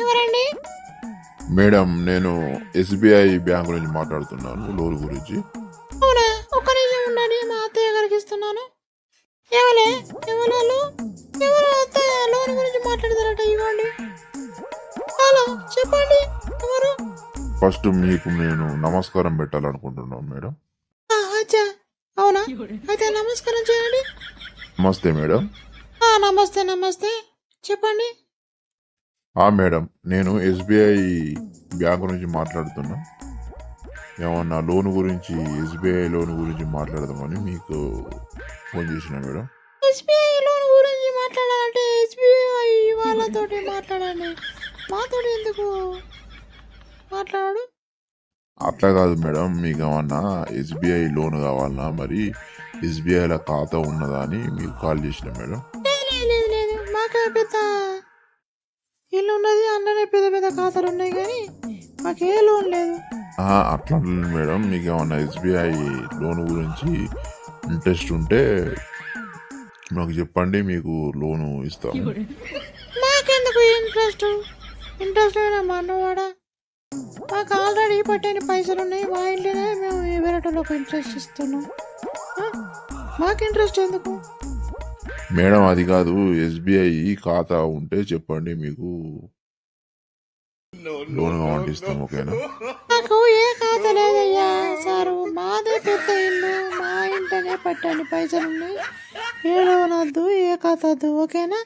ఎవరండి? మేడం, నేను SBI bank నుంచి మాట్లాడుతున్నాను లోన్ గురించి. అవునా, ఒక్క నిమిషం ఉండండి, మా అత్తయ్య గారికి ఇస్తున్నాను. ఎవరే? ఎవరు? ఎవరు అత్తయ్య లోన్ గురించి మాట్లాడతారట? ఇవ్వండి. హలో, చెప్పండి ఎవరు? ఫస్ట్ మీకు నేను నమస్కారం పెట్టాలనుకుంటున్నాను మేడం. అచ్చా, అవునా? అయితే నమస్కారం చేయండి. నమస్తే మేడం. నమస్తే నమస్తే, చెప్పండి. మేడం, నేను ఎస్బీఐ బ్యాంక్ నుంచి మాట్లాడుతున్నా. ఏమన్నా లోన్ గురించి, ఎస్బీఐ లోన్ గురించి మాట్లాడదామని మీకు ఫోన్ చేసిన మేడం. ఎస్బీఐ లోన్ గురించి మాట్లాడాలంటే ఎస్బీఐ వాళ్ళతోటి మాట్లాడండి, మాతోటి ఎందుకు మాట్లాడు? అట్లా కాదు మేడం, మీకు ఏమన్నా ఎస్బీఐ లోన్ కావాలన్నా, మరి ఎస్బీఐలో ఖాతా ఉన్నదా అని మీకు కాల్ చేసిన మేడం. లేదు, మాకే పెద్ద ఇల్లు ఉన్నది, అన్ననే పెద్ద పెద్ద ఖాతాలు ఉన్నాయి, కానీ మాకే లోన్ లేదు. అట్లా మేడం, మీకు ఏమన్నా ఎస్బీఐ లోన్ గురించి ఇంట్రెస్ట్ ఉంటే నాకు చెప్పండి, మీకు లోను ఇస్తాము. మాకెందుకు ఇంట్రెస్ట్ అయినా మా అన్నవాడా? మాకు ఆల్రెడీ పట్టని పైసలు ఉన్నాయి, మా ఇంట్లోనే మేము వేరేటోళ్ళకి ఇంట్రెస్ట్ ఇస్తున్నాం. మాకు ఇంట్రెస్ట్ ఎందుకు? మేడం, అది కాదు, ఎస్బీఐ ఖాతా ఉంటే చెప్పండి, మీకు లోన్ కావాలంటే ఇస్తాం. ఓకేనా? నాకు ఏ ఖాతా లేదయ్యా సారు, మాదే పెద్ద ఇల్లు, మా ఇంట్లోనే పట్టని పైసలు ఉన్నాయి, ఏ లోన్ వద్దు, ఏ ఖాతా వద్దు. ఓకేనా?